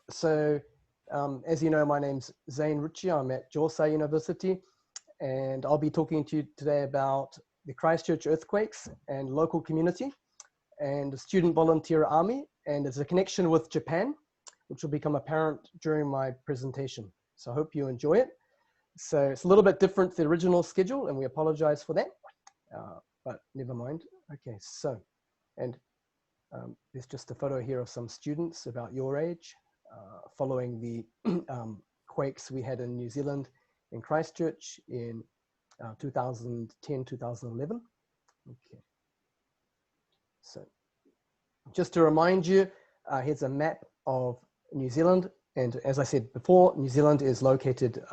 So as you know, my name's Zane Ritchie. I'm at Georgia University, and I'll be talking to you today about the Christchurch earthquakes and local community and the student volunteer army. And there's a connection with Japan, which will become apparent during my presentation. So I hope you enjoy it. So it's a little bit different to the original schedule, and we apologize for that, but never mind. Okay, so, and there's just a photo here of some students about your age following the quakes we had in New Zealand in Christchurch in 2010, 2011. Okay. So just to remind you, here's a map of New Zealand. And as I said before, New Zealand is located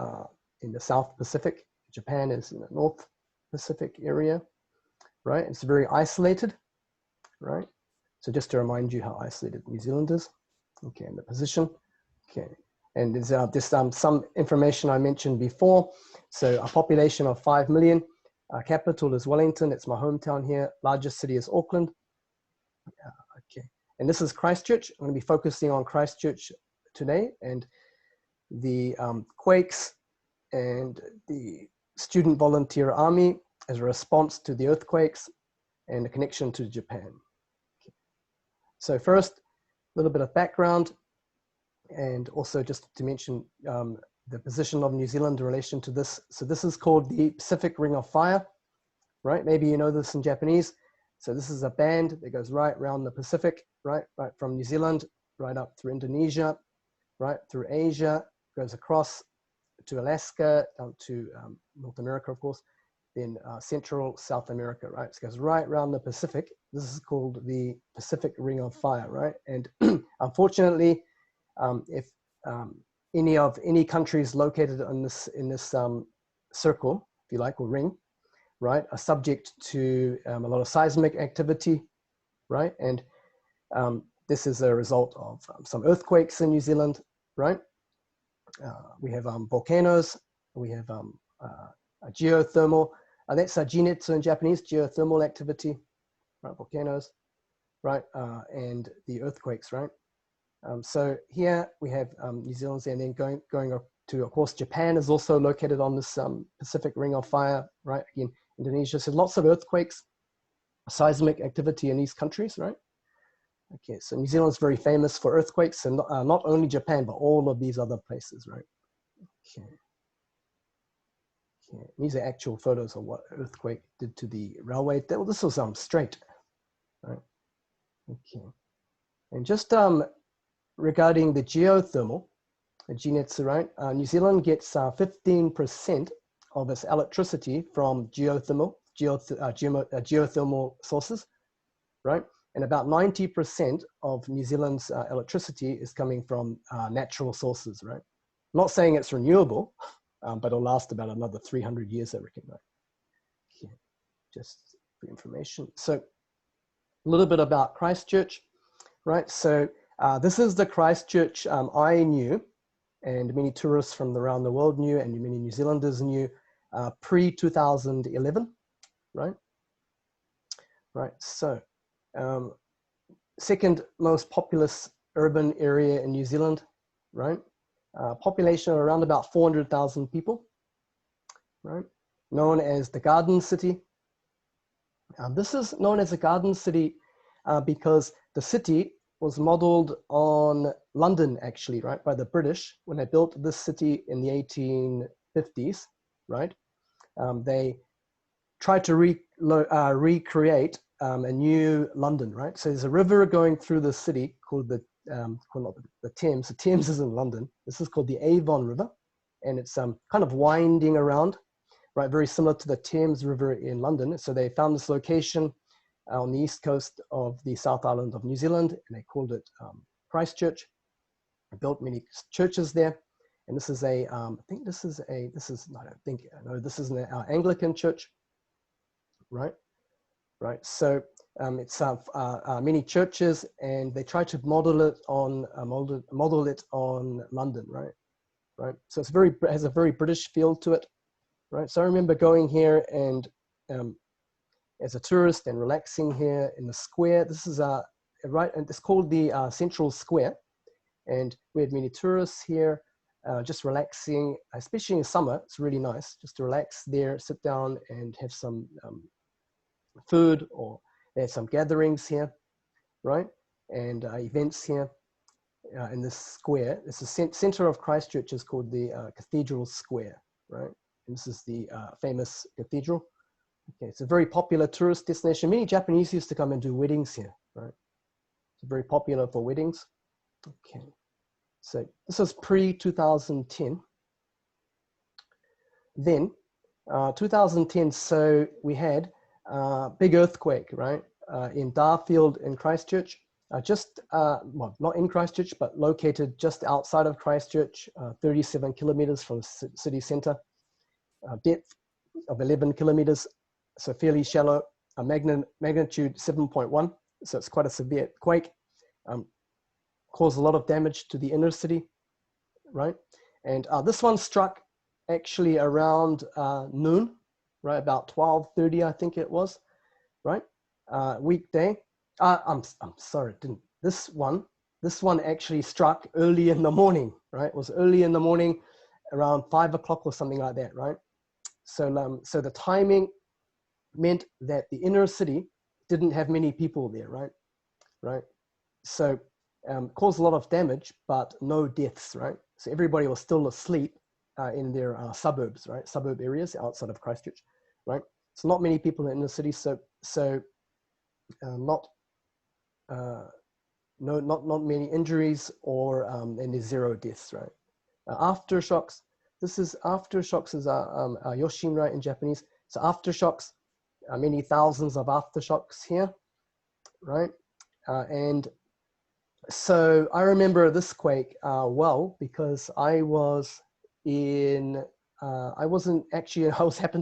in the South Pacific. Japan is in the North Pacific area, right? It's very isolated, right? So just to remind you how isolated New Zealand is. Okay, and the position. Okay, and there's just some information I mentioned before. So a population of 5 million. Capital is Wellington. It's my hometown here. Largest city is Auckland. Okay, and this is Christchurch. I'm going to be focusing on Christchurch today and the quakes and the student volunteer army as a response to the earthquakes and the connection to Japan. Okay. So first, a little bit of background, and also just to mention the position of New Zealand in relation to this. So this is called the Pacific Ring of Fire, right? Maybe you know this in Japanese. So this is a band that goes right around the Pacific, right from New Zealand, right up through Indonesia, right through Asia, goes across to Alaska, down to North America, of course, then Central South America, right? So it goes right around the Pacific. This is called the Pacific Ring of Fire, right? And unfortunately, if any countries located in this circle, if you like, or ring, right, are subject to a lot of seismic activity, right? And this is a result of some earthquakes in New Zealand, right? We have volcanoes, we have geothermal, that's jinetsu in Japanese, geothermal activity, right? Volcanoes, right? And the earthquakes, right? So here we have New Zealand, and then going up to, of course, Japan is also located on this Pacific Ring of Fire, right? Again, Indonesia, so lots of earthquakes, seismic activity in these countries, right? Okay, so New Zealand is very famous for earthquakes, and not only Japan, but all of these other places, right? Okay. Okay. These are actual photos of what earthquake did to the railway. This was straight, right? Okay. And just regarding the geothermal, jinetsu, right? New Zealand gets 15% of its electricity from geothermal sources, right? And about 90% of New Zealand's electricity is coming from natural sources, right? I'm not saying it's renewable, but it'll last about another 300 years, I reckon, right? Okay. Just for information. So a little bit about Christchurch, right? So this is the Christchurch I knew, and many tourists from around the world knew, and many New Zealanders knew pre-2011, right? Right, so second most populous urban area in New Zealand, right? Population of around about 400,000 people, right? Known as the Garden City. This is known as a Garden City because the city was modeled on London, actually, right, by the British when they built this city in the 1850s, right? They tried to recreate a new London, right? So there's a river going through the city called the Thames. The Thames is in London. This is called the Avon River, and it's kind of winding around, right? Very similar to the Thames River in London. So they found this location on the east coast of the South Island of New Zealand, and they called it Christchurch. They built many churches there, and this is a, this is an Anglican church, right? Right. So it's many churches, and they try to model it on London, right? Right. So it's has a very British feel to it, right? So I remember going here and as a tourist and relaxing here in the square. This is right, and it's called the Central Square, And we had many tourists here, just relaxing, especially in summer. It's really nice just to relax there, sit down and have some food, or they had some gatherings here, right? And events here in this square. It's the center of Christchurch is called the Cathedral Square, right? And this is the famous cathedral. Okay, it's a very popular tourist destination. Many Japanese used to come and do weddings here, right? It's very popular for weddings. Okay, so this was pre-2010. Then 2010, so we had a big earthquake, right? In Darfield in Christchurch, well, not in Christchurch, but located just outside of Christchurch, 37 kilometers from the city center, depth of 11 kilometers, so fairly shallow, magnitude 7.1, so it's quite a severe quake, caused a lot of damage to the inner city, right? And this one struck actually around noon, right, about 12:30, I think it was, right? Weekday. I'm sorry, didn't. This one actually struck early in the morning, right? It was early in the morning, around 5 o'clock or something like that, right? So, so the timing meant that the inner city didn't have many people there, right? Right. So caused a lot of damage, but no deaths, right? So everybody was still asleep in their suburbs, right? Suburb areas outside of Christchurch, right? So not many people in the city. So not many injuries, or and there's 0 deaths, right? Aftershocks. Aftershocks is yoshin, right, in Japanese. So aftershocks, many thousands of aftershocks here, right? And so I remember this quake well, because I was happened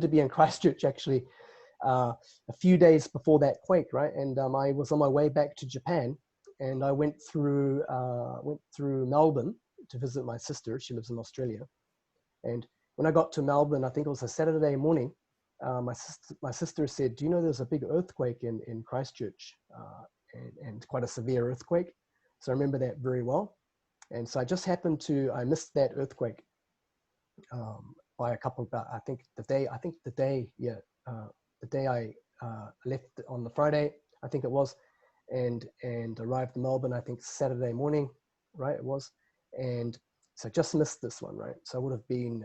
to be in Christchurch actually a few days before that quake, right? And I was on my way back to Japan, and I went through Melbourne to visit my sister. She lives in Australia. And when I got to Melbourne, I think it was a Saturday morning, my sister said, "Do you know there's a big earthquake in Christchurch, and quite a severe earthquake?" So I remember that very well. And so I missed that earthquake by a couple of, I think the day I left on the Friday, I think it was, and arrived in Melbourne, I think Saturday morning, right, it was. And so I just missed this one, right? So I would have been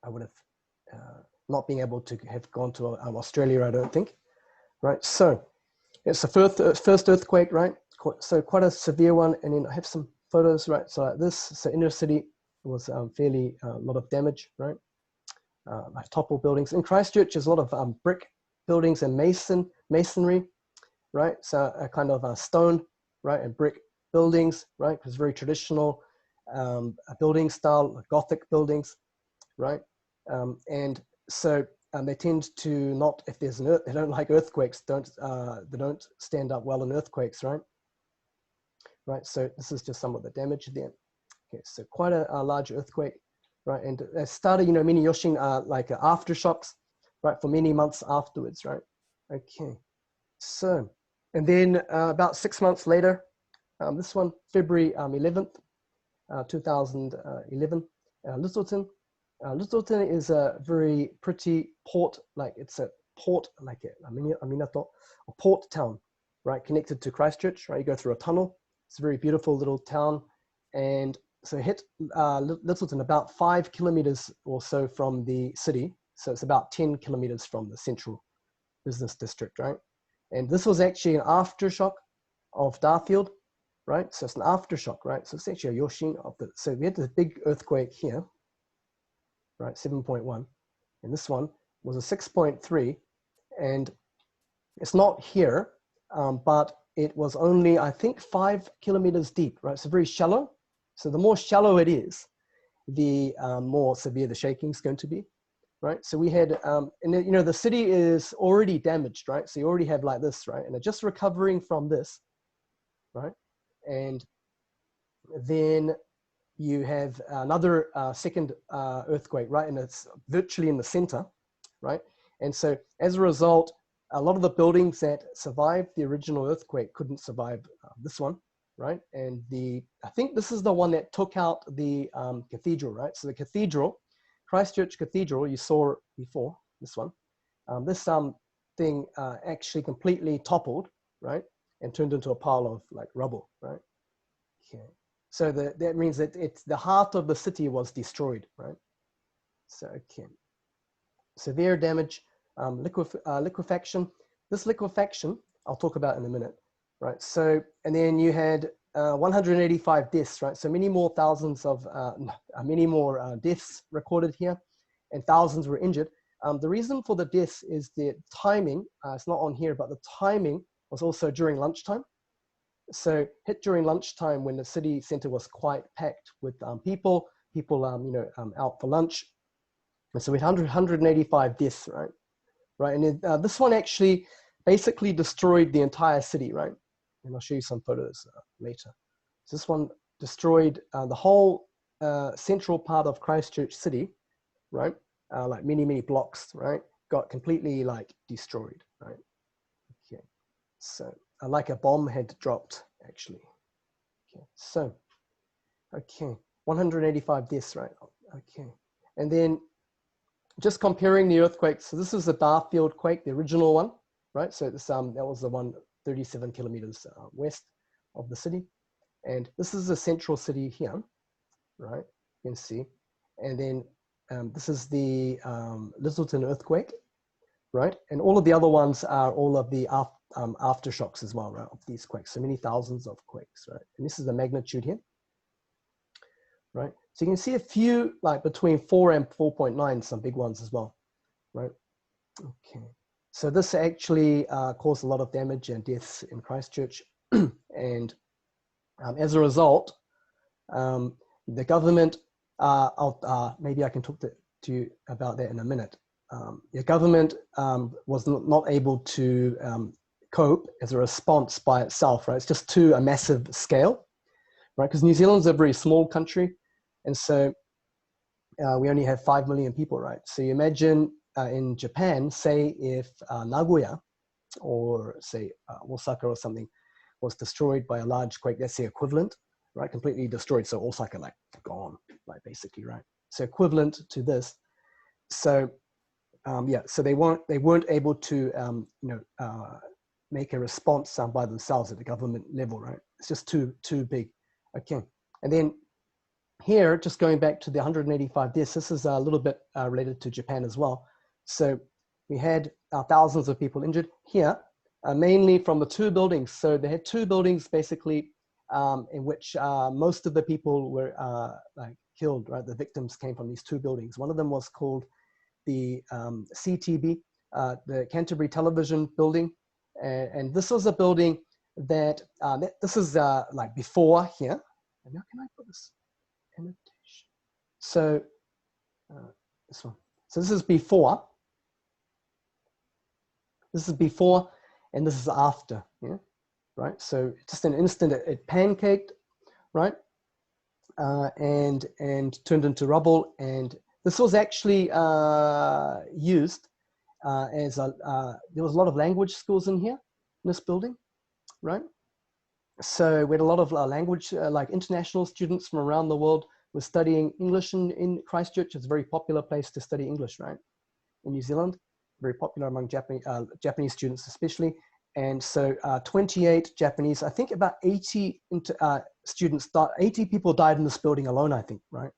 I would have not been able to have gone to Australia, I don't think, right? So it's the first earthquake, right? So quite a severe one. And then I have some photos, right? So like this, so inner city was fairly a lot of damage, right? Like toppled buildings. In Christchurch, there's a lot of brick buildings and masonry, right? So a kind of stone, right, and brick buildings, right? It's very traditional building style, Gothic buildings, right? And so they tend to not, if there's they don't like earthquakes, they don't stand up well in earthquakes, right? Right. So this is just some of the damage there. Okay, so quite a large earthquake, right? And it started, many yoshin like aftershocks, right, for many months afterwards, right? Okay, so, and then about 6 months later, this one, February 11th, 2011, Littleton. Littleton is a very pretty port, like it's a port, like a minato, a port town, right, connected to Christchurch, right? You go through a tunnel. It's a very beautiful little town. And so hit Littleton about 5 kilometers or so from the city. So it's about 10 kilometers from the central business district, right? And this was actually an aftershock of Darfield, right? So it's an aftershock, right? So it's actually a yoshin of so we had this big earthquake here, right? 7.1. And this one was a 6.3. And it's not here, but it was only, I think, 5 kilometers deep, right? So very shallow. So the more shallow it is, the more severe the shaking is going to be, right? So we had, and the city is already damaged, right? So you already have like this, right? And they're just recovering from this, right? And then you have another second earthquake, right? And it's virtually in the center, right? And so as a result, a lot of the buildings that survived the original earthquake couldn't survive this one, right? And I think this is the one that took out the cathedral, right? So the cathedral, Christchurch Cathedral, you saw before, this one. This thing actually completely toppled, right? And turned into a pile of like rubble, right? Okay. So that means that the heart of the city was destroyed, right? So, okay. Severe damage, liquefaction. This liquefaction, I'll talk about in a minute, right? So, and then you had 185 deaths, right? So many more thousands of, many more deaths recorded here, and thousands were injured. The reason for the deaths is the timing. It's not on here, but the timing was also during lunchtime. So hit during lunchtime when the city center was quite packed with people out for lunch. And so we had 185 deaths, right? Right, and this one actually basically destroyed the entire city, right? And I'll show you some photos later. So this one destroyed the whole central part of Christchurch City, right? Like many blocks, right? Got completely like destroyed, right? Okay, so like a bomb had dropped, actually. Okay, so, okay, 185 deaths, right? Okay, and then just comparing the earthquakes. So this is the Darfield quake, the original one, right? So this, that was the one 37 kilometers west of the city. And this is the central city here, right? You can see. And then this is the Littleton earthquake, right? And all of the other ones are all of the aftershocks as well, right, of these quakes. So many thousands of quakes, right? And this is the magnitude here, right? So you can see a few like between 4 and 4.9, some big ones as well, right? Okay. So this actually caused a lot of damage and deaths in Christchurch. And as a result, the government, maybe I can talk to you about that in a minute. The government was not able to cope as a response by itself, right? It's just too a massive scale, right? Because New Zealand's a very small country, and so we only have 5 million people, right? So you imagine in Japan, say if Nagoya or say Osaka or something was destroyed by a large quake, that's the equivalent, right? Completely destroyed. So Osaka like gone, like basically, right? So equivalent to this. So yeah, so they weren't able to make a response by themselves at the government level, right? It's just too big. Okay, and then here, just going back to the 185 deaths, this is a little bit related to Japan as well. So we had thousands of people injured here, mainly from the 2 buildings. So they had 2 buildings basically in which most of the people were like killed, right? The victims came from these 2 buildings. One of them was called the CTB, the Canterbury Television Building. And this was a building that, this is like before here. And now can I put this annotation? So this one. So this is before. This is before, and this is after, yeah, right? So just an instant, it pancaked, right? And turned into rubble. And this was actually used as there was a lot of language schools in here, in this building, right? So we had a lot of language, like international students from around the world were studying English in Christchurch. It's a very popular place to study English, right? In New Zealand, very popular among Japanese students especially. And so 28 Japanese, I think about 80 students, 80 people died in this building alone, I think, right?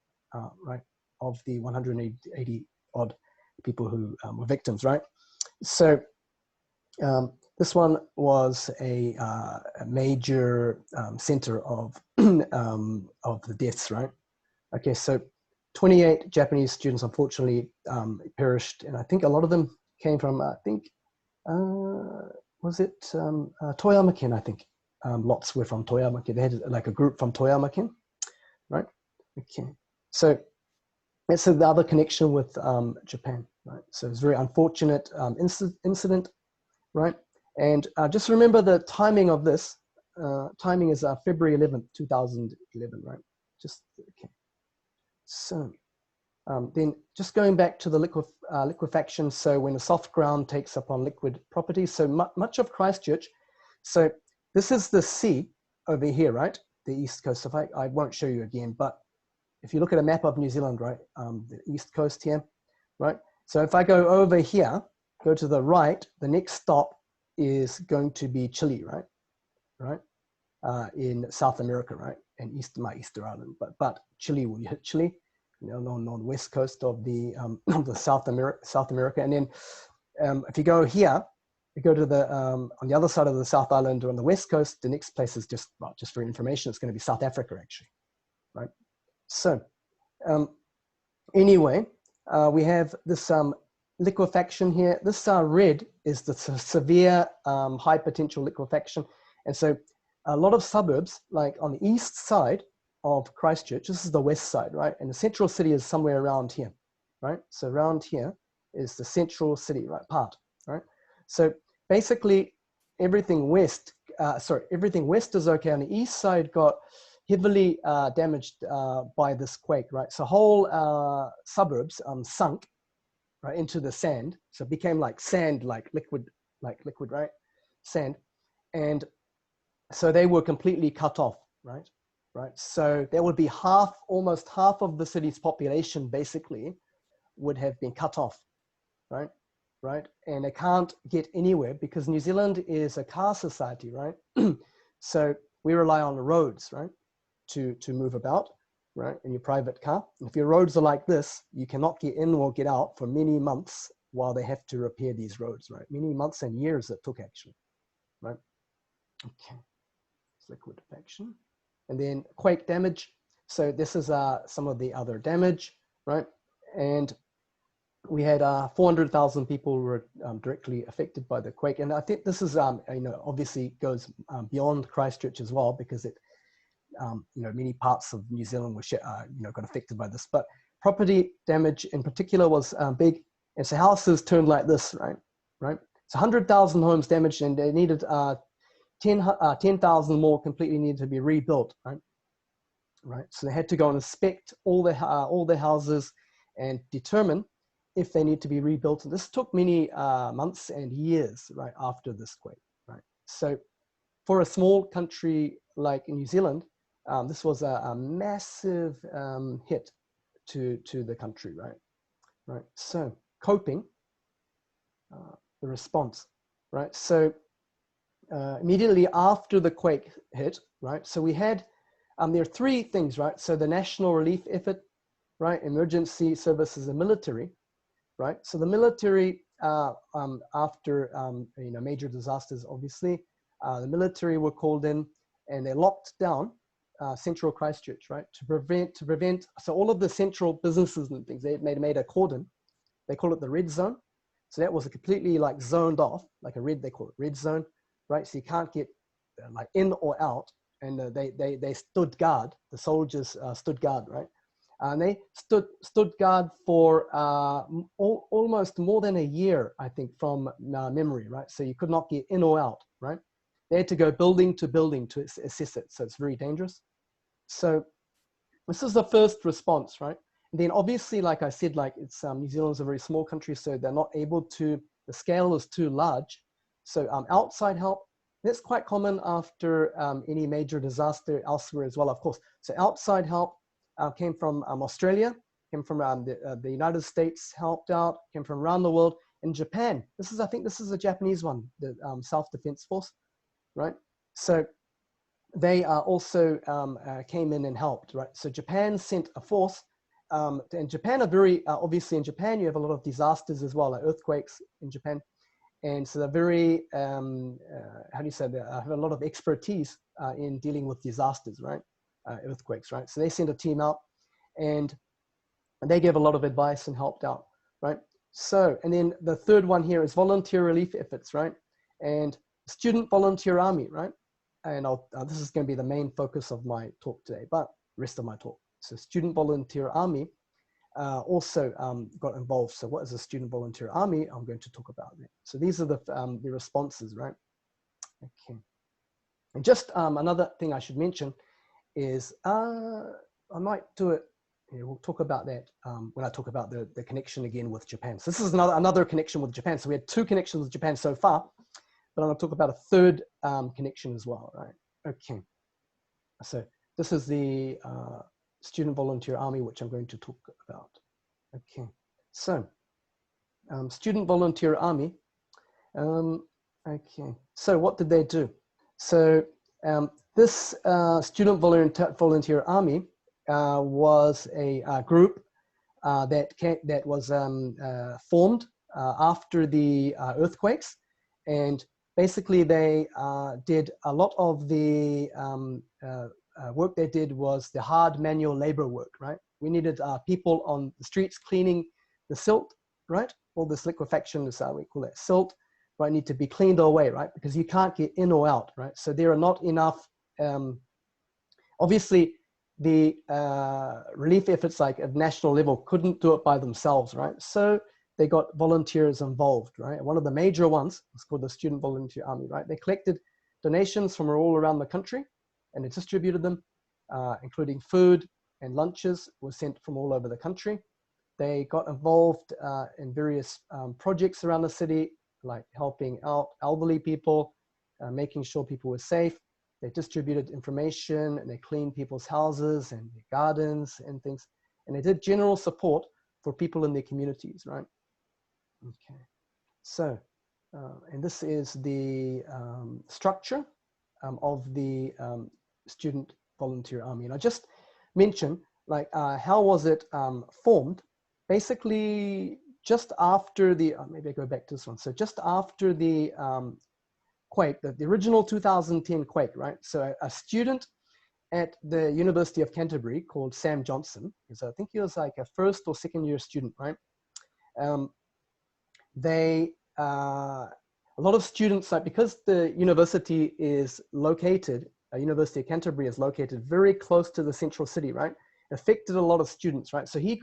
Right, of the 180 odd people who were victims, right? So this one was a major center of the deaths, right? Okay, so 28 Japanese students unfortunately perished, and I think a lot of them came from, I think, was it Toyama-ken, I think. Lots were from Toyama-ken. They had like a group from Toyama-ken, right? Okay, so that's the other connection with Japan, right? So it's a very unfortunate incident, right? And just remember the timing of this. Timing is February 11th, 2011, right? Just, okay. So, Then just going back to the liquefaction, so when a soft ground takes upon liquid properties, so much of Christchurch, so this is the sea over here, right? The east coast. So I won't show you again, but if you look at a map of New Zealand, right, the east coast here, right? So if I go over here, go to the right, the next stop is going to be Chile, right? Right? In South America, right? And Easter Island, but Chile, will you hit Chile? You know, on the west coast of the South America, and then if you go here, you go to the on the other side of the South Island or on the west coast. The next place is just for information, it's going to be South Africa, actually, right? So anyway, we have this liquefaction here. This red is the severe high potential liquefaction, and so a lot of suburbs, like on the east side of Christchurch, this is the west side, right? And the central city is somewhere around here, right? So around here is the central city, right, part, right? So basically everything west, everything west is okay. On the east side got heavily damaged by this quake, right? So whole suburbs sunk, right, into the sand. So it became like sand, like liquid, right? Sand. And so they were completely cut off, right? Right. So there would be almost half of the city's population basically would have been cut off, right? Right. And they can't get anywhere because New Zealand is a car society, right? So we rely on the roads, right? To move about, right? In your private car. And if your roads are like this, you cannot get in or get out for many months while they have to repair these roads, right? Many months and years it took, actually, right? Okay. Liquefaction. And then quake damage. So this is some of the other damage, right? And we had 400,000 people who were directly affected by the quake. And I think this is, obviously goes beyond Christchurch as well, because it, many parts of New Zealand were, got affected by this. But property damage in particular was big. And so houses turned like this, right? Right. So 100,000 homes damaged, and they needed 10,000 more completely needed to be rebuilt, right? Right. So they had to go and inspect all the houses and determine if they need to be rebuilt. And this took many months and years, right, after this quake, right? So for a small country like New Zealand, this was a massive hit to the country, right? Right. So coping, the response, right? So immediately after the quake hit, right? So we had, there are three things, right? So the national relief effort, right? Emergency services and military, right? So the military, after, major disasters, obviously, the military were called in and they locked down central Christchurch, right? To prevent, so all of the central businesses and things, they made a cordon. They call it the red zone. So that was completely like zoned off, like they call it red zone, right? So you can't get like in or out. And they stood guard, the soldiers stood guard, right? And they stood guard for almost more than a year, I think, from memory, right? So you could not get in or out, right? They had to go building to building to assess it. So it's very dangerous. So this is the first response, right? And then obviously, like I said, like it's New Zealand's a very small country, so they're not able to, the scale is too large. So outside help, that's quite common after any major disaster elsewhere as well, of course. So outside help came from Australia, came from the United States, helped out, came from around the world. In Japan, I think this is a Japanese one, the Self-Defense Force, right? So they also came in and helped, right? So Japan sent a force, and Japan are very, obviously in Japan, you have a lot of disasters as well, like earthquakes in Japan. And so they're very, how do you say, they have a lot of expertise in dealing with disasters, right? Earthquakes, right? So they sent a team out and they gave a lot of advice and helped out, right? So, and then the third one here is volunteer relief efforts, right? And student volunteer army, right? And this is going to be the main focus of my talk today, but rest of my talk. So student volunteer army also got involved. So what is a student volunteer army? I'm going to talk about that. So these are the responses, right? Okay. And just another thing I should mention is, I might do it Yeah, we'll talk about that when I talk about the connection again with Japan. So this is another connection with Japan. So we had 2 connections with Japan so far, but I'm going to talk about a third connection as well, right? Okay. So this is the Student Volunteer Army, which I'm going to talk about. Okay. So Student Volunteer Army. Okay. So what did they do? So this Student Volunteer Army was a group that was formed after the earthquakes, and basically they did a lot of the work they did was the hard manual labor work, right? We needed people on the streets cleaning the silt, right? All this liquefaction is we call it silt, right? Need to be cleaned away, right? Because you can't get in or out, right? So there are not enough, obviously, the relief efforts like at national level couldn't do it by themselves, right? So they got volunteers involved, right? One of the major ones was called the Student Volunteer Army, right? They collected donations from all around the country and they distributed them, including food and lunches were sent from all over the country. They got involved in various projects around the city, like helping out elderly people, making sure people were safe. They distributed information and they cleaned people's houses and their gardens and things. And they did general support for people in their communities, right? Okay. So, and this is the structure of the Student Volunteer Army. And I just mentioned, like, how was it formed? Basically, just after the, maybe I go back to this one. So just after the quake, the original 2010 quake, right? So a student at the University of Canterbury called Sam Johnson, because I think he was like a 1st or 2nd year student, right? A lot of students, like, because the university is located, University of Canterbury is located very close to the central city, right? Affected a lot of students, right? So he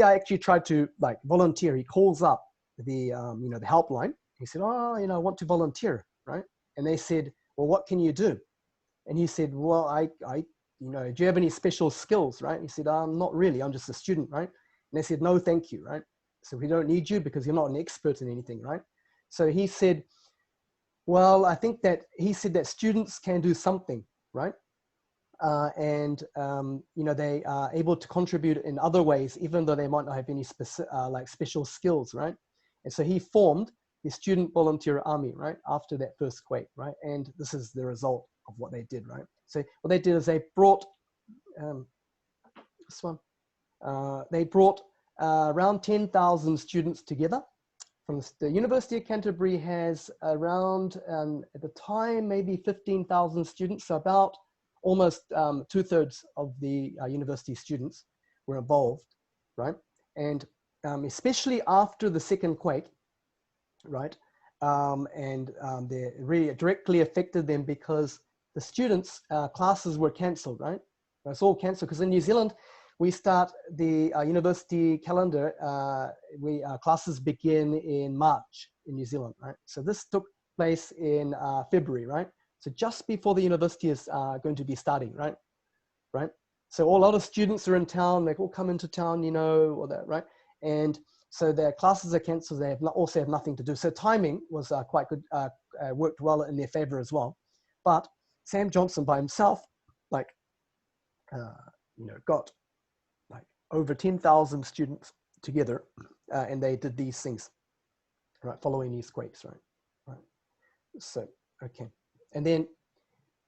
actually tried to like volunteer. He calls up the, the helpline. He said, oh, I want to volunteer, right? And they said, well, what can you do? And he said, well, I do you have any special skills, right? He said, not really, I'm just a student, right? And they said, no, thank you, right? So we don't need you because you're not an expert in anything, right? So he said, well, I think that he said that students can do something, right? They are able to contribute in other ways, even though they might not have any special skills, right? And so he formed the Student Volunteer Army, right, after that first quake, right? And this is the result of what they did, right? So what they did is they brought around 10,000 students together. From the University of Canterbury has around, at the time, maybe 15,000 students, so about almost 2/3 of the university students were involved, right? And especially after the second quake, right? They really directly affected them because the students' classes were cancelled, right? It's all cancelled because in New Zealand, we start the university calendar, classes begin in March in New Zealand, right? So this took place in February, right? So just before the university is going to be starting, right? Right? So a lot of students are in town, they all come into town, all that, right? And so their classes are cancelled, they also have nothing to do. So timing was quite good, worked well in their favor as well. But Sam Johnson by himself, got like over 10,000 students together, and they did these things, right, following these quakes, right? So, okay. And then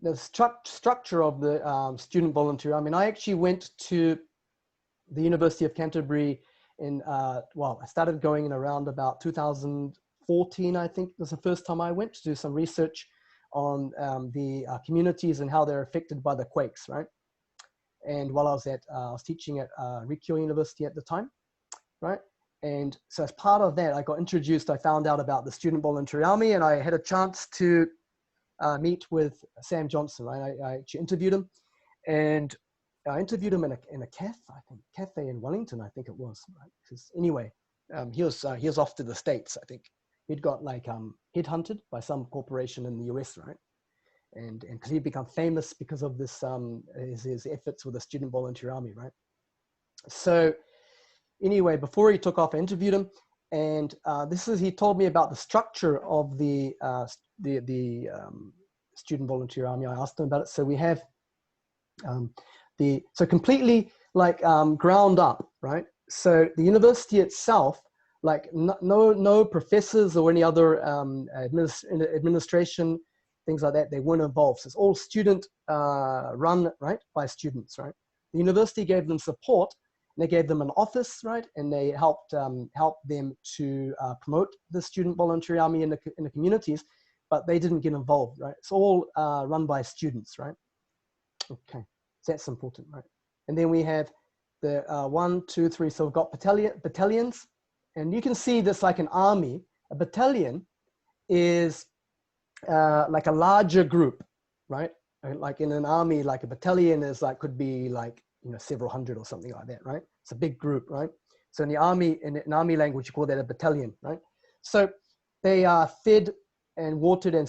the structure of the student volunteer, I actually went to the University of Canterbury I started going in around about 2014, I think was the first time I went to do some research on the communities and how they're affected by the quakes, right? And while I was teaching at Ritchie University at the time, right? And so as part of that, I got introduced, I found out about the Student Volunteer Army, and I had a chance to meet with Sam Johnson, right? I actually interviewed him, and I interviewed him in a cafe in Wellington, I think it was, right? Because anyway, he was off to the States, I think. He'd got headhunted by some corporation in the US, right? And because he'd become famous because of this his efforts with the Student Volunteer Army, right? So anyway, before he took off, I interviewed him, and he told me about the structure of the student volunteer army. I asked him about it. So we have so completely like ground up, right? So the university itself, like no professors or any other administration, things like that, they weren't involved. So it's all student run, right, by students, right? The university gave them support, and they gave them an office, right, and they helped them to promote the student volunteer army in the communities, but they didn't get involved, right? It's all run by students, right? Okay, so that's important, right? And then we have the 1, 2, 3. So we've got battalions, and you can see this like an army. A battalion is like a larger group, right? Like in an army, like a battalion is like, could be like, several hundred or something like that, right? It's a big group, right? So in an army language, you call that a battalion, right? So they are fed and watered and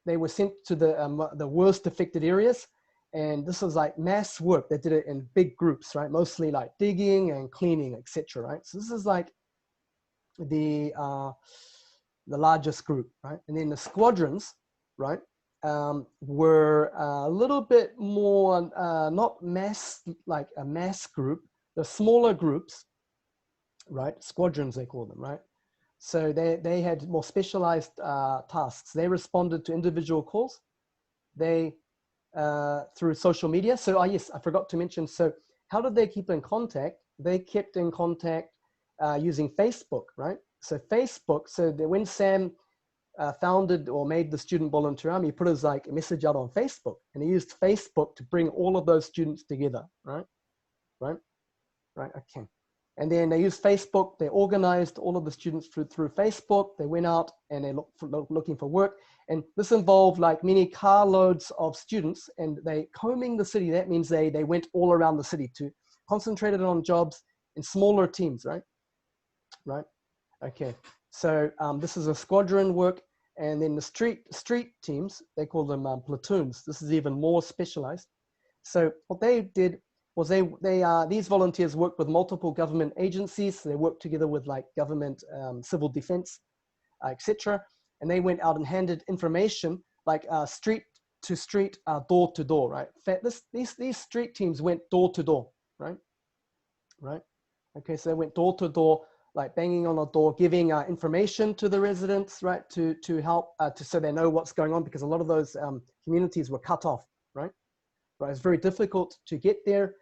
they were sent to the worst affected areas. And this was like mass work. They did it in big groups, right? Mostly like digging and cleaning, etc., right? So this is like the largest group, right? And then the squadrons, right, were a little bit more, not mass, like a mass group, the smaller groups, right? Squadrons, they call them, right? So they had more specialized tasks. They responded to individual calls. They, through social media. So yes, I forgot to mention, so how did they keep in contact? They kept in contact using Facebook, right? So Facebook, so when Sam founded or made the Student Volunteer Army, he put his like message out on Facebook, and he used Facebook to bring all of those students together, right? Okay. And then they used Facebook. They organized all of the students through Facebook. They went out and they looking for work. And this involved like many carloads of students, and they combing the city. That means they went all around the city to concentrated on jobs in smaller teams, right? Okay. So this is a squadron work. And then the street teams, they call them platoons. This is even more specialized. So what they did was these volunteers worked with multiple government agencies. So they worked together with like government, civil defense, etc. And they went out and handed information like street to street, door to door, right? These street teams went door to door, right? Okay, so they went door to door, like banging on a door, giving information to the residents, right? To help, so they know what's going on, because a lot of those communities were cut off, right? It's very difficult to get there,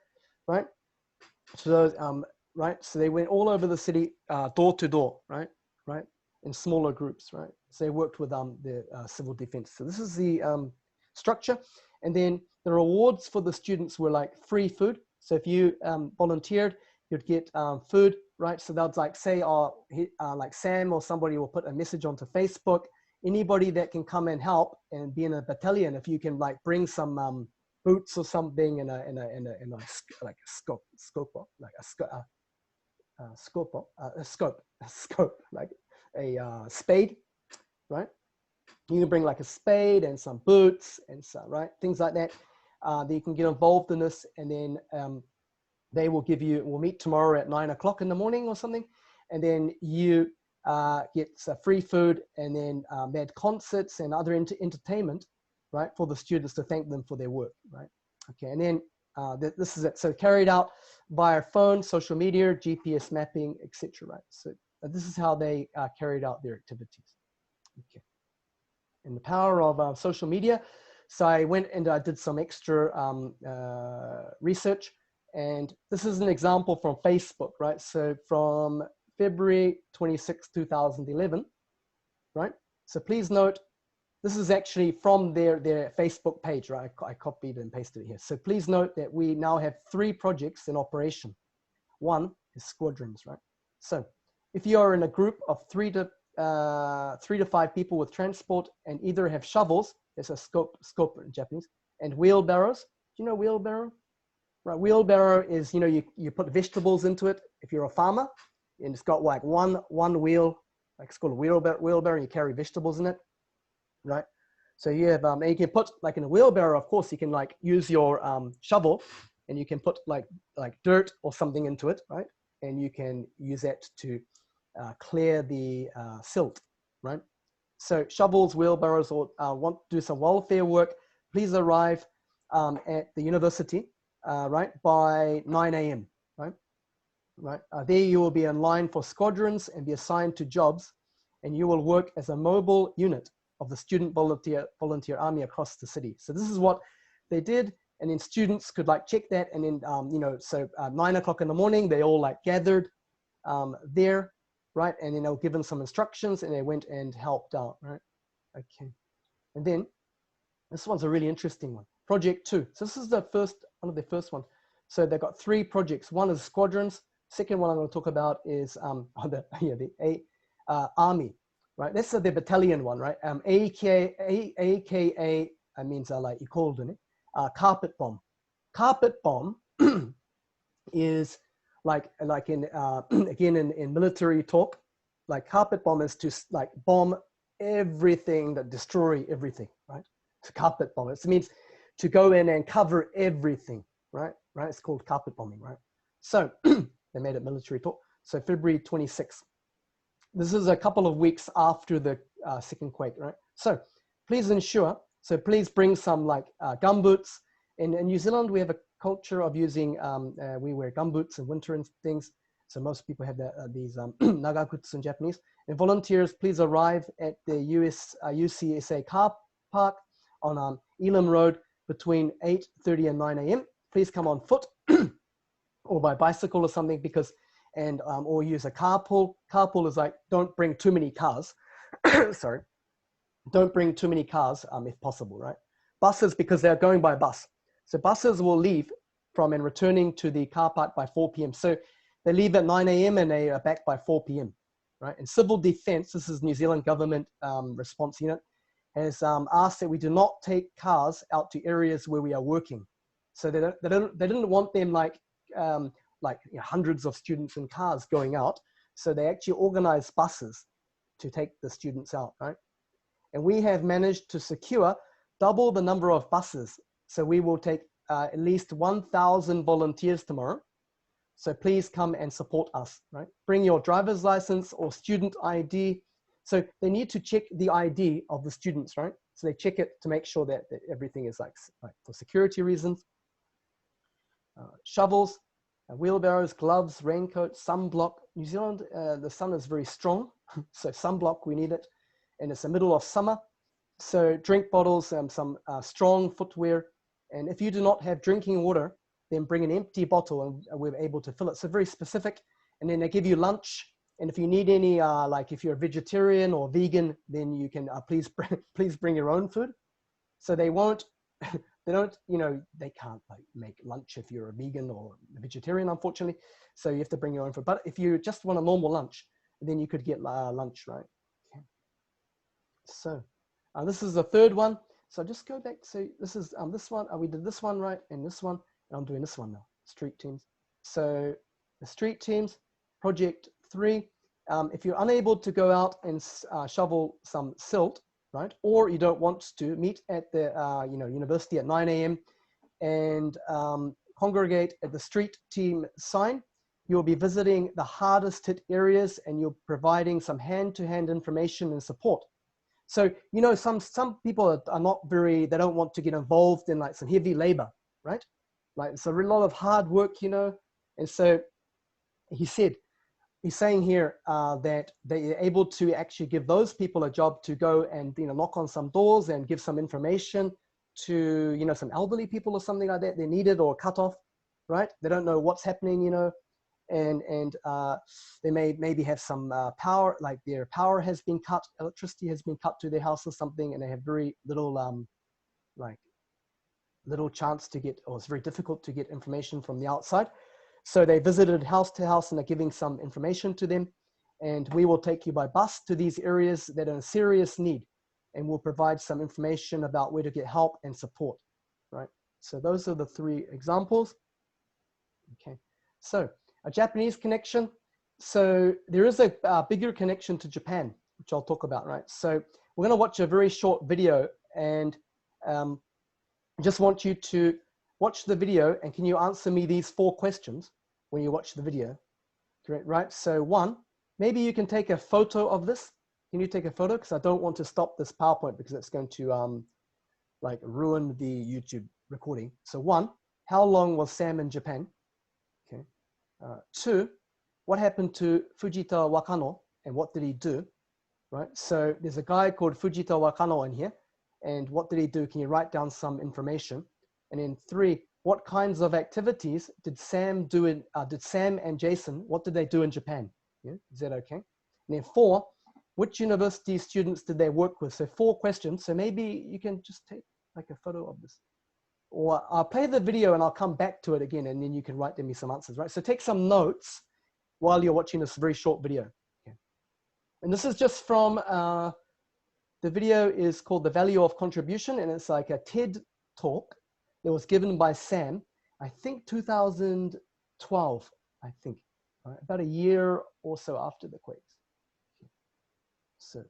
right? So so they went all over the city, door to door, right? In smaller groups, right? So they worked with the civil defense. So this is the structure. And then the rewards for the students were like free food. So if you volunteered, you'd get food, right? So they'd like say, like Sam or somebody will put a message onto Facebook. Anybody that can come and help and be in a battalion, if you can like bring some boots or something in a like a scope, like a spade, right? You can bring like a spade and some boots and some, right, things like that. That you can get involved in this, and then they will give you. We'll meet tomorrow at 9 o'clock in the morning or something, and then you get free food, and then they had concerts and other entertainment, right, for the students to thank them for their work, right? Okay, and then this is it. So carried out via phone, social media, GPS mapping, etc. Right. So this is how they carried out their activities. Okay. And the power of social media. So I went and I did some extra research, and this is an example from Facebook, right? So from February 26, 2011, right? So please note, this is actually from their Facebook page, right? I copied and pasted it here. So please note that we now have 3 projects in operation. One is squadrons, right? So if you are in a group of 3 to 5 people with transport and either have shovels, there's a scope in Japanese, and wheelbarrows. Do you know wheelbarrow? Right, wheelbarrow is, you put vegetables into it if you're a farmer, and it's got like one wheel, like it's called a wheelbarrow, and you carry vegetables in it. Right, so you have, and you can put like in a wheelbarrow. Of course, you can like use your shovel and you can put like dirt or something into it, right? And you can use that to clear the silt, right? So shovels, wheelbarrows, or want to do some welfare work, please arrive at the university, right, by 9 a.m., right? There you will be in line for squadrons and be assigned to jobs, and you will work as a mobile unit of the student volunteer army across the city. So this is what they did, and then students could like check that, and then, you know, so 9 o'clock in the morning, they all like gathered there, right? And then they were given some instructions and they went and helped out, right? Okay. And then this one's a really interesting one. Project 2. So this is the first, one of the first one. So they've got 3 projects. One is squadrons. Second one I'm going to talk about is the army, right? This is the battalion one, right? AKA means like you called it, carpet bomb. Carpet bomb is like in again in military talk, like carpet bomb is to like bomb everything, that destroy everything, right? To carpet bomb, it means to go in and cover everything, right? It's called carpet bombing, right? So they made it military talk. So February 26th. This is a couple of weeks after the second quake, right? So please ensure, so please bring some like gumboots. In New Zealand, we have a culture of using, we wear gumboots in winter and things. So most people have these nagakutsu in Japanese. And volunteers, please arrive at the UCSA car park on Elam Road between 8:30 and 9 a.m. Please come on foot or by bicycle or something, because, and or use a carpool. Carpool is like, don't bring too many cars. Sorry, don't bring too many cars if possible, right? Buses, because they're going by bus. So buses will leave from and returning to the car park by 4 p.m. So they leave at 9 a.m. and they are back by 4 p.m. Right? And Civil Defence, this is New Zealand Government Response Unit, has asked that we do not take cars out to areas where we are working. So they didn't want them like hundreds of students in cars going out. So they actually organized buses to take the students out, right? And we have managed to secure double the number of buses. So we will take at least 1,000 volunteers tomorrow. So please come and support us, right? Bring your driver's license or student ID. So they need to check the ID of the students, right? So they check it to make sure that everything is like for security reasons. Shovels, wheelbarrows, gloves, raincoats, sunblock. New Zealand, the sun is very strong. So sunblock, we need it. And it's the middle of summer. So drink bottles and some strong footwear. And if you do not have drinking water, then bring an empty bottle and we're able to fill it. So very specific. And then they give you lunch. And if you need any, like if you're a vegetarian or vegan, then you can please bring your own food. So they won't, they don't, you know, they can't like make lunch if you're a vegan or a vegetarian, unfortunately. So you have to bring your own food. But if you just want a normal lunch, then you could get lunch, right? Okay. So this is the third one. So just go back. So this is this one. We did this one, right? And this one. And I'm doing this one now. Street teams. So the street teams, project 3. If you're unable to go out and shovel some silt, right? Or you don't want to meet at the university at 9 a.m. and congregate at the street team sign. You'll be visiting the hardest hit areas and you're providing some hand-to-hand information and support. So, you know, some people are not very, they don't want to get involved in like some heavy labor, right? Like it's a lot of hard work, you know. And so he's saying here that they're able to actually give those people a job to go and, you know, knock on some doors and give some information to, you know, some elderly people or something like that. They need it or cut off, right? They don't know what's happening, you know. And they maybe have some power, like their power has been cut, electricity has been cut to their house or something, and they have very little little chance to get, or it's very difficult to get information from the outside. So they visited house to house and they're giving some information to them. And we will take you by bus to these areas that are in serious need, and we'll provide some information about where to get help and support, right? So those are the 3 examples. Okay, so a Japanese connection. So there is a bigger connection to Japan, which I'll talk about, right? So we're going to watch a very short video, and I just want you to watch the video and can you answer me these 4 questions when you watch the video? Great, right? So 1, maybe you can take a photo of this. Can you take a photo? Because I don't want to stop this PowerPoint because it's going to like ruin the YouTube recording. So 1, how long was Sam in Japan? Okay. 2, what happened to Fujita Wakano and what did he do? Right. So there's a guy called Fujita Wakano in here. And what did he do? Can you write down some information? And then 3, what kinds of activities did Sam do in, did Sam and Jason, what did they do in Japan? Yeah, is that okay? And then 4, which university students did they work with? So 4 questions. So maybe you can just take like a photo of this. Or I'll play the video and I'll come back to it again and then you can write me some answers, right? So take some notes while you're watching this very short video. Okay. And this is just from, the video is called The Value of Contribution and it's like a TED talk that was given by Sam, I think 2012, I think, right? About a year or so after the quakes. So.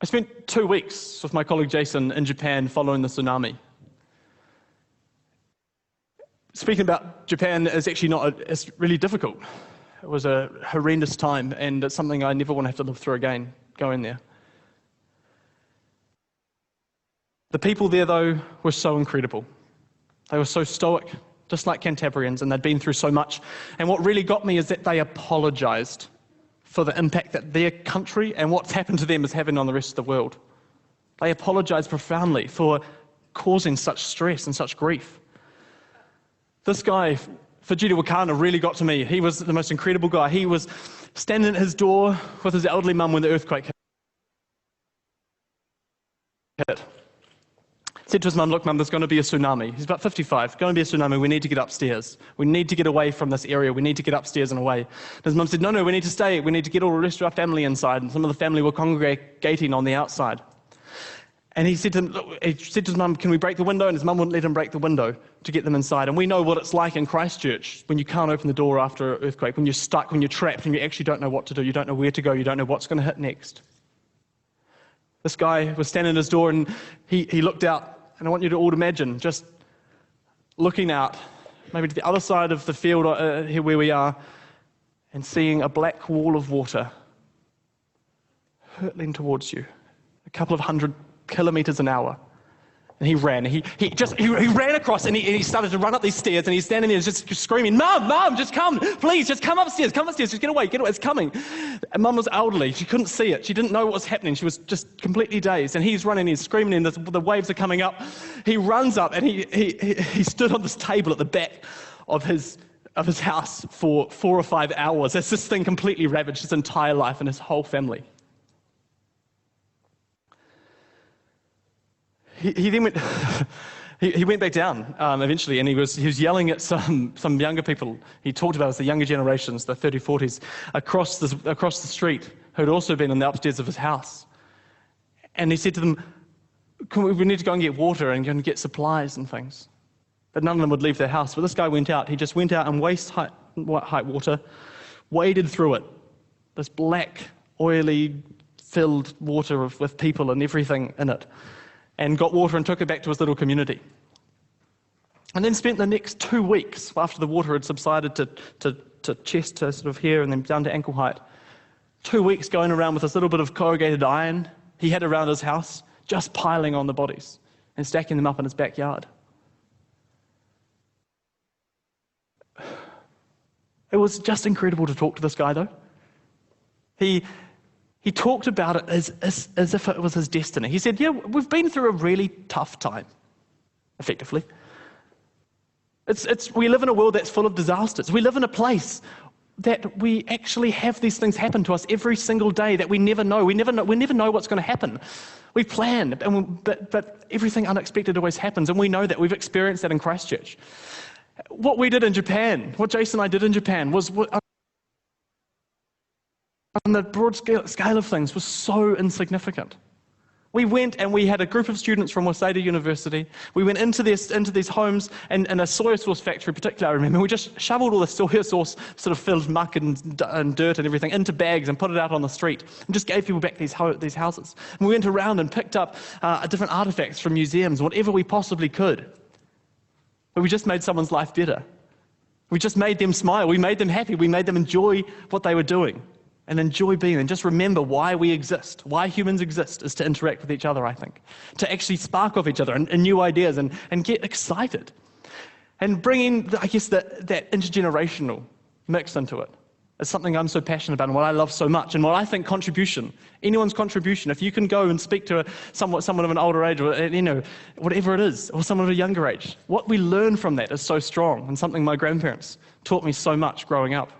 I spent 2 weeks with my colleague Jason in Japan following the tsunami. Speaking about Japan is actually not, it's really difficult. It was a horrendous time and it's something I never want to have to live through again, going there. The people there though were so incredible. They were so stoic, just like Cantabrians, and they'd been through so much. And what really got me is that they apologized for the impact that their country and what's happened to them is having on the rest of the world. They apologized profoundly for causing such stress and such grief. This guy, Fujita Wakano, really got to me. He was the most incredible guy. He was standing at his door with his elderly mum when the earthquake hit. Said to his mum, look mum, there's going to be a tsunami. He's about 55, going to be a tsunami, we need to get upstairs. We need to get away from this area, we need to get upstairs and away. And his mum said, no, we need to stay, we need to get all the rest of our family inside. And some of the family were congregating on the outside. And he said to him, look, he said to his mum, can we break the window? And his mum wouldn't let him break the window to get them inside. And we know what it's like in Christchurch when you can't open the door after an earthquake, when you're stuck, when you're trapped, and you actually don't know what to do, you don't know where to go, you don't know what's going to hit next. This guy was standing at his door and he looked out, and I want you to all imagine just looking out, maybe to the other side of the field here where we are, and seeing a black wall of water hurtling towards you, a couple of 100 kilometers an hour. And he ran. He ran across and he started to run up these stairs and he's standing there just screaming, Mum, just come, please, just come upstairs, just get away, it's coming. And Mum was elderly, she couldn't see it, she didn't know what was happening, she was just completely dazed. And he's running, he's screaming, and the waves are coming up. He runs up and he stood on this table at the back of his house for 4 or 5 hours as this thing completely ravaged his entire life and his whole family. He then went, he went back down eventually, and he was yelling at some younger people. He talked about it as the younger generations, the 30s, 40s, across the street, who had also been in the upstairs of his house. And he said to them, we need to go and get water and go and get supplies and things. But none of them would leave their house. But this guy went out. He just went out in waist-height water, waded through it, this black, oily, filled water with people and everything in it, and got water and took it back to his little community. And then spent the next 2 weeks, after the water had subsided to chest, to sort of here, and then down to ankle height, 2 weeks going around with this little bit of corrugated iron he had around his house, just piling on the bodies and stacking them up in his backyard. It was just incredible to talk to this guy, though. He talked about it as if it was his destiny. He said, yeah, we've been through a really tough time, effectively. We live in a world that's full of disasters. We live in a place that we actually have these things happen to us every single day that we never know. We never know what's going to happen. We plan, but everything unexpected always happens, and we know that. We've experienced that in Christchurch. What we did in Japan, what Jason and I did in Japan was, on the broad scale of things, was so insignificant. We went and we had a group of students from Waseda University. We went into these homes and a soy sauce factory, particularly, I remember. We just shoveled all the soy sauce, sort of filled muck and dirt and everything, into bags and put it out on the street and just gave people back these houses. And we went around and picked up different artifacts from museums, whatever we possibly could. But we just made someone's life better. We just made them smile. We made them happy. We made them enjoy what they were doing and enjoy being. And just remember why we exist, why humans exist, is to interact with each other, I think. To actually spark off each other and new ideas and get excited. And bringing, I guess, that intergenerational mix into it is something I'm so passionate about and what I love so much. And what I think contribution, anyone's contribution, if you can go and speak to someone of an older age, or whatever it is, or someone of a younger age, what we learn from that is so strong and something my grandparents taught me so much growing up.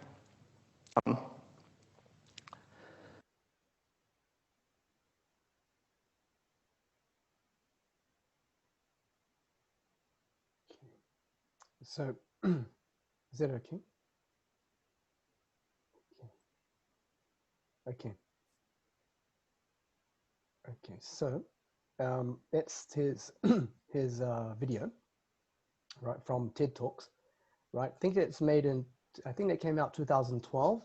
So, is that okay? Okay. Okay. So, that's his his video, right, from TED Talks, right? I think that came out 2012,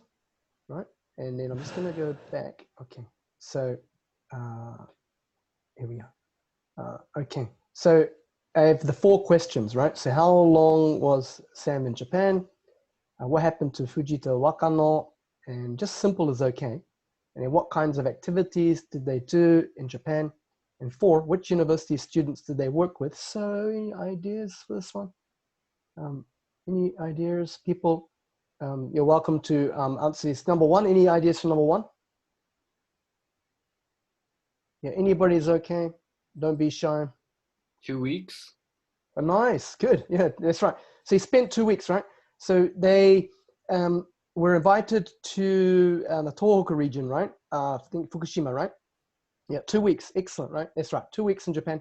right? And then I'm just gonna go back. Okay. So, here we are. Okay. So I have the 4 questions, right? So how long was Sam in Japan? What happened to Fujita Wakano? And just simple as okay. And then what kinds of activities did they do in Japan? And 4, which university students did they work with? So any ideas for this one? Any ideas, people? You're welcome to answer this. Number 1, any ideas for number 1? Yeah, anybody's okay. Don't be shy. 2 weeks. Oh, nice, good. Yeah, that's right. So he spent 2 weeks, right? So they were invited to the Tohoku region, right? I think Fukushima, right? Yeah, 2 weeks. Excellent, right? That's right. 2 weeks in Japan.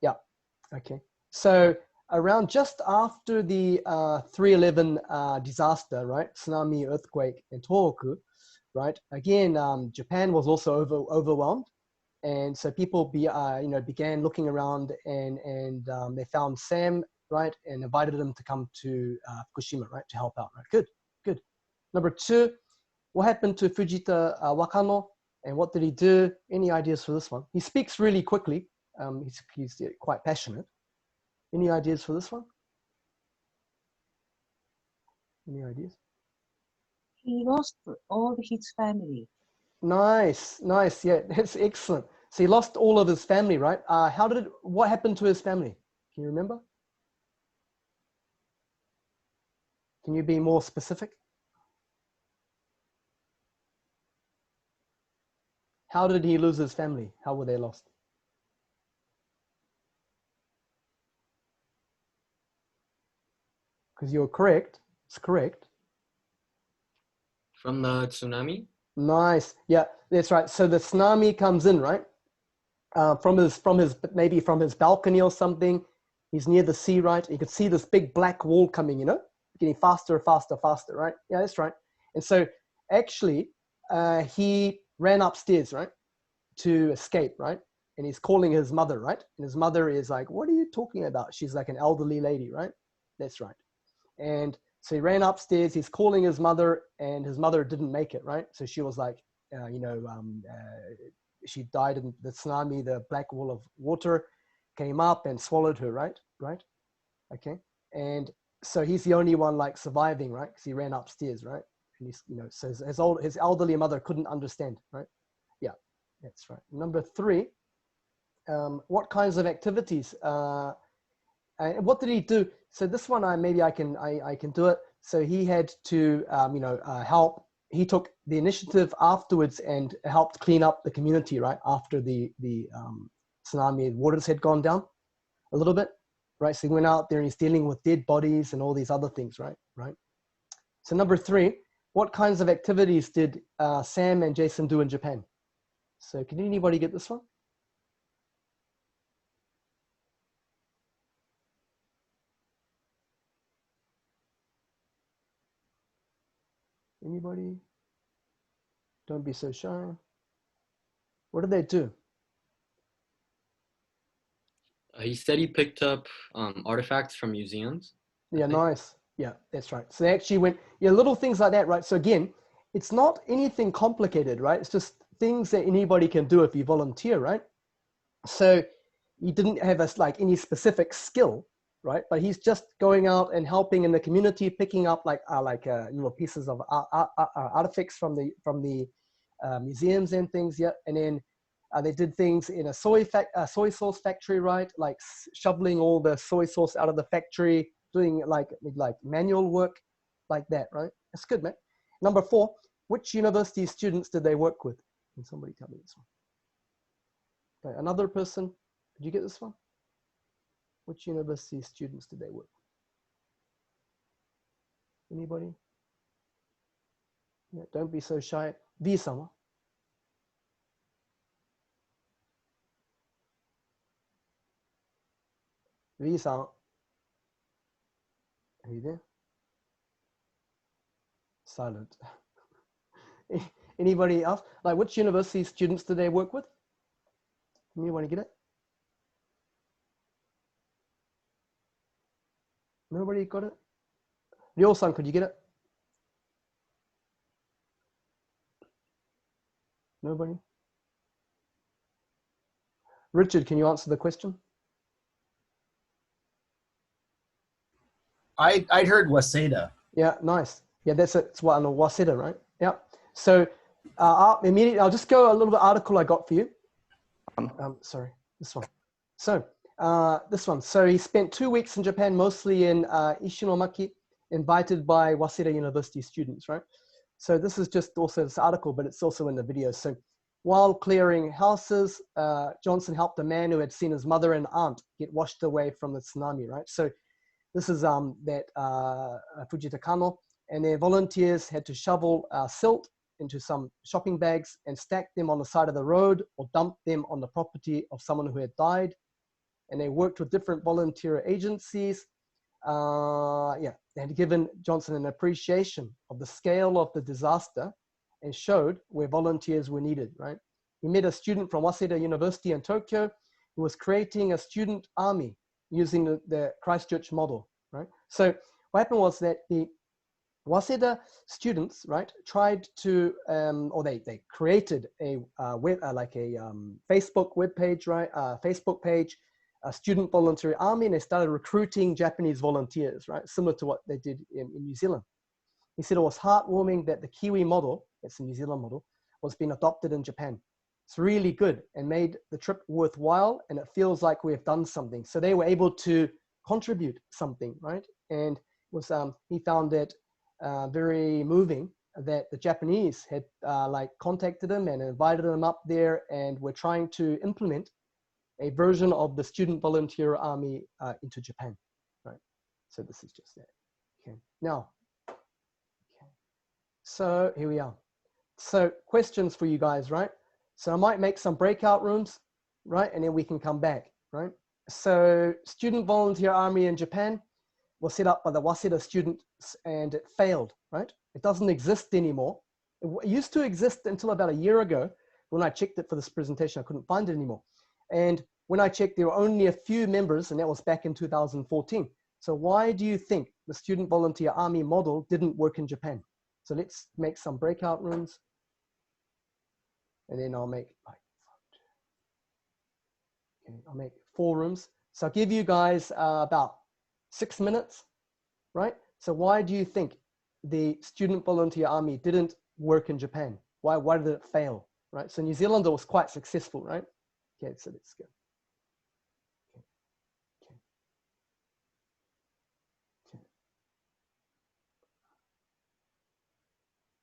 Yeah. Okay. So around just after the 3/11 disaster, right? Tsunami, earthquake, and Tohoku, right? Again, Japan was also overwhelmed. And so people began looking around and they found Sam, right, and invited him to come to Fukushima, right, to help out, right? Good, good. Number 2, what happened to Fujita Wakano, and what did he do? Any ideas for this one? He speaks really quickly. He's quite passionate. Any ideas for this one? Any ideas? He lost all his family. Nice, nice. Yeah, that's excellent. So he lost all of his family, right? What happened to his family? Can you remember? Can you be more specific? How did he lose his family? How were they lost? Because you're correct. It's correct. From the tsunami? Nice. Yeah, that's right. So the tsunami comes in, right? Maybe from his balcony or something. He's near the sea, right? You could see this big black wall coming, getting faster, faster, faster, right? Yeah, that's right. And so actually, he ran upstairs, right, to escape, right? And he's calling his mother, right? And his mother is like, "What are you talking about?" She's like an elderly lady, right? That's right. And so he ran upstairs, he's calling his mother, and his mother didn't make it, right? So she was like, she died in the tsunami, the black wall of water came up and swallowed her, right? Right? Okay. And so he's the only one like surviving, right? Because he ran upstairs, right? And he's, so his elderly mother couldn't understand, right? Yeah, that's right. Number 3, what kinds of activities? What did he do? So this one, maybe I can do it. So he had to, help. He took the initiative afterwards and helped clean up the community, right? After the tsunami, waters had gone down a little bit, right? So he went out there and he's dealing with dead bodies and all these other things, right? Right. So number 3, what kinds of activities did Sam and Jason do in Japan? So can anybody get this one? Anybody? Don't be so shy. What did they do? He said he picked up artifacts from museums. Yeah, nice. Yeah, that's right. So they actually went, yeah, little things like that, right? So again, it's not anything complicated, right? It's just things that anybody can do if you volunteer, right? So he didn't have us like any specific skill, right? But he's just going out and helping in the community, picking up like little pieces of artifacts from the museums and things. Yeah, and then they did things in a soy sauce factory, right? Like shoveling all the soy sauce out of the factory, doing like manual work, like that, right? That's good, man. Number 4, which university students did they work with? Can somebody tell me this one? Okay, another person, did you get this one? Which university students did they work with? Anybody? Yeah, don't be so shy. V-sama. V-sama. Are you there? Silent. Anybody else? Like, which university students did they work with? Anyone get it? Nobody got it? Ryo-san, could you get it? Nobody? Richard, can you answer the question? I'd heard Waseda. Yeah, nice. Yeah, that's it. It's what on the Waseda, right? Yeah. So immediately, I'll just go a little bit article I got for you. Sorry, this one. So this one. So he spent 2 weeks in Japan, mostly in Ishinomaki, invited by Waseda University students, right? So this is just also this article, but it's also in the video. So while clearing houses, Johnson helped a man who had seen his mother and aunt get washed away from the tsunami, right? So this is that Fujitakano, and their volunteers had to shovel silt into some shopping bags and stack them on the side of the road or dump them on the property of someone who had died. And they worked with different volunteer agencies. Yeah, they had given Johnson an appreciation of the scale of the disaster and showed where volunteers were needed, right? He met a student from Waseda University in Tokyo who was creating a student army using the Christchurch model, right? So what happened was that the Waseda students, right, tried to, or they created a Facebook web page, right? Facebook page, a student voluntary army, and they started recruiting Japanese volunteers, right? Similar to what they did in New Zealand. He said it was heartwarming that the Kiwi model, it's the New Zealand model, was being adopted in Japan. It's really good and made the trip worthwhile, and it feels like we have done something. So they were able to contribute something, right? And was he found it very moving that the Japanese had contacted him and invited him up there, and were trying to implement a version of the student volunteer army into Japan, right? So this is just that. Okay, now, okay. So here we are. So questions for you guys, right? So I might make some breakout rooms, right? And then we can come back, right? So student volunteer army in Japan was set up by the Waseda students, and it failed, right? It doesn't exist anymore. It used to exist until about a year ago. When I checked it for this presentation, I couldn't find it anymore. And when I checked, there were only a few members, and that was back in 2014. So why do you think the student volunteer army model didn't work in Japan? So let's make some breakout rooms. And then I'll make, I'll make 4 rooms. So I'll give you guys about 6 minutes, right? So why do you think the student volunteer army didn't work in Japan? Why did it fail, right? So New Zealand was quite successful, right? Okay, so let's go.